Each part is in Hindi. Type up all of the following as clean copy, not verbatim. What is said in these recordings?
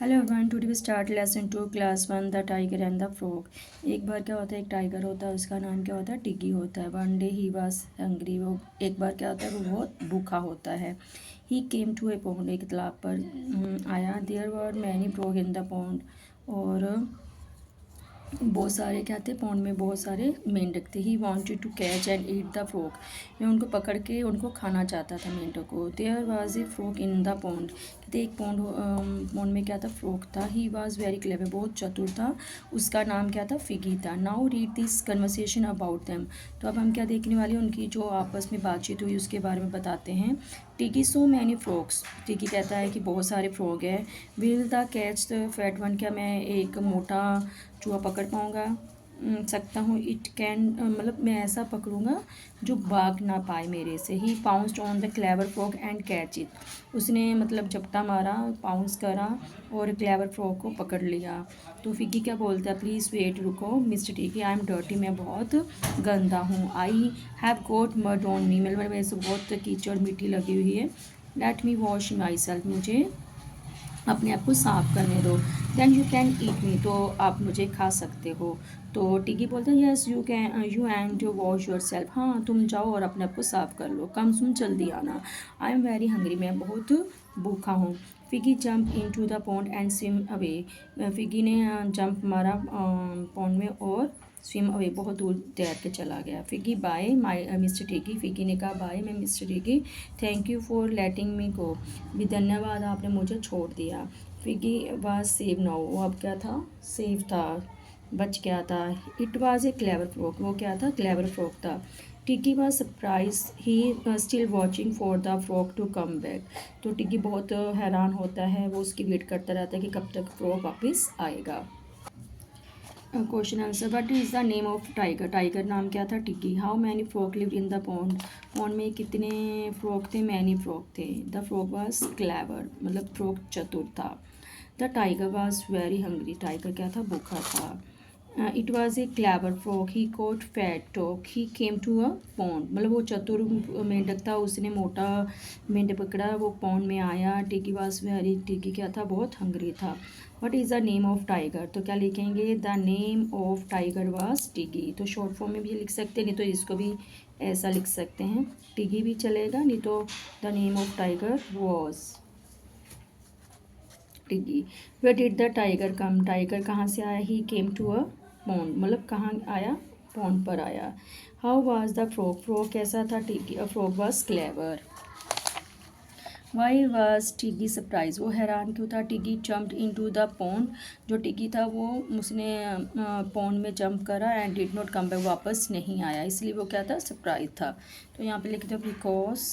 Hello everyone, today we start lesson 2 class 1 the tiger and the frog. एक बार क्या होता है, एक टाइगर होता है, उसका नाम क्या होता है, टिग्गी होता है। One day he was hungry, वो एक बार क्या होता है, वो बहुत भूखा होता है। ही केम टू ए पॉन्ड, एक तालाब पर आया। There were many frog in the pond, और बहुत सारे क्या थे पॉन्ड में, बहुत सारे मेंढक थे। He wanted to catch and eat the frog, मैं उनको पकड़ के उनको खाना चाहता था मेंढक को। There was a frog in the pond, कहते एक पॉन्ड में क्या था, फ्रॉग था। ही वाज वेरी क्लेवर, बहुत चतुर था। उसका नाम क्या था, फिगी था। Now read this conversation about them, तो अब हम क्या देखने वाले हैं, उनकी जो आपस में बातचीत हुई उसके बारे में बताते हैं। टिकी सो मैनी फ्रॉग्स, टिकी कहता है कि बहुत सारे फ्रॉग हैं। Will the catch the fat one, क्या मैं एक मोटा चूहा पकड़ पाऊँगा, सकता हूँ। इट कैन, मतलब मैं ऐसा पकड़ूंगा जो भाग ना पाए मेरे से। He pounced on the clever frog and catch it, उसने मतलब झपटा मारा, पाउंस करा और क्लेवर फ्रॉग को पकड़ लिया। तो फिगी क्या बोलता है, प्लीज़ वेट, रुको मिस्टर टिकी, आई एम डर्टी, मैं बहुत गंदा हूँ। I have got mud on me, मतलब मेरे से बहुत कीचड़ मिट्टी लगी हुई है। Let me wash my self, मुझे अपने आप को साफ करने दो। देन यू कैन ईट मी, तो आप मुझे खा सकते हो। तो टिकी बोलते हैं yes you can, you and wash your self, हाँ तुम जाओ और अपने आप को साफ कर लो। कम सुन, जल्दी आना। आई एम वेरी हंग्री, मैं बहुत भूखा हूँ। Figgy jump in to the pond and swim away, Figgy ने जंप मारा पॉन्ड में और स्विम अवे, बहुत दूर तैर के चला गया। फिगी बाय माई मिस्टर टिकी, फिगी ने कहा बाय मैं मिस्टर टिकी। थैंक यू फॉर लेटिंग मी गो, भी धन्यवाद आपने मुझे छोड़ दिया। फिगी वाज सेव नाउ, वो अब क्या था, सेफ था, बच गया था। It was a clever frog, वो क्या था, क्लेवर फ्रॉग था। Tiki was surprise, he still watching for the frog to come back, तो टिकी बहुत हैरान होता है, वो उसकी वेट करता रहता है कि कब तक फ्रॉग वापस आएगा। Question answer, what is the name of tiger, tiger नाम क्या था, Tiggy. How many frog lived in the pond, pond में कितने फ्रॉग थे, मैनी फ्रॉग थे। द फ्रॉग वाज क्लेवर, मतलब फ्रॉग चतुर था। The tiger was very hungry, tiger क्या था, भूखा था। It was a clever frog, he caught fat dog, he came to a pond, मतलब वो चतुर मेंढक था, उसने मोटा मेंढक पकड़ा, वो पॉन्ड में आया। टिकी वाज वेरी, टिकी क्या था, बहुत हंग्री था। What is the name of tiger, तो क्या लिखेंगे, the name of tiger was Tiggy. तो शॉर्ट फॉर्म में भी लिख सकते हैं, नहीं तो इसको भी ऐसा लिख सकते हैं, टिगी भी चलेगा, नहीं तो the name of tiger was Tiggy. Where did the tiger come, tiger कहाँ से आया, ही केम टू अ पॉन्ड, मतलब कहाँ आया, पॉन्ड पर आया। How was the frog, frog कैसा था, Tiggy, a frog was clever. Why was Tiggy surprise, वो हैरान क्यों था। Tiggy jumped in to the pond, जो टिगी था वो उसने पॉन्ड में जंप करा and did not come back, वापस नहीं आया, इसलिए वो क्या था, सरप्राइज था। तो यहाँ पे लिख दो because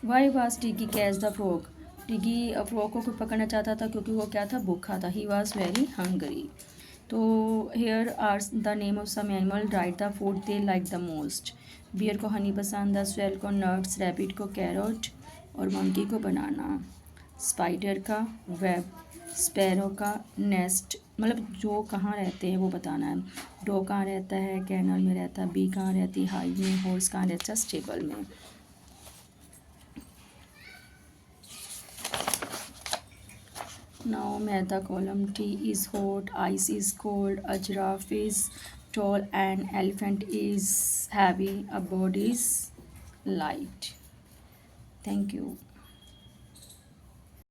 why was Tiggy catch the frog, Tiggy frog को पकड़ना चाहता था क्योंकि वो क्या था, भूखा था। He was very hungry. तो here are the name of some animal, write the food they like the most. Bear को हनी पसंद है, स्वेल को नट्स, रैबिट को कैरोट और मंकी को बनाना। स्पाइडर का वेब, स्पैरो का नेस्ट, मतलब जो कहाँ रहते हैं वो बताना है। डॉग कहाँ रहता है, कैनल में रहता है। बी कहाँ रहती है, हाइव में। हॉर्स कहाँ रहता है, स्टेबल में। Now at the column, tea is hot, ice is cold, a giraffe is tall, an elephant is heavy, a bird is light. Thank you.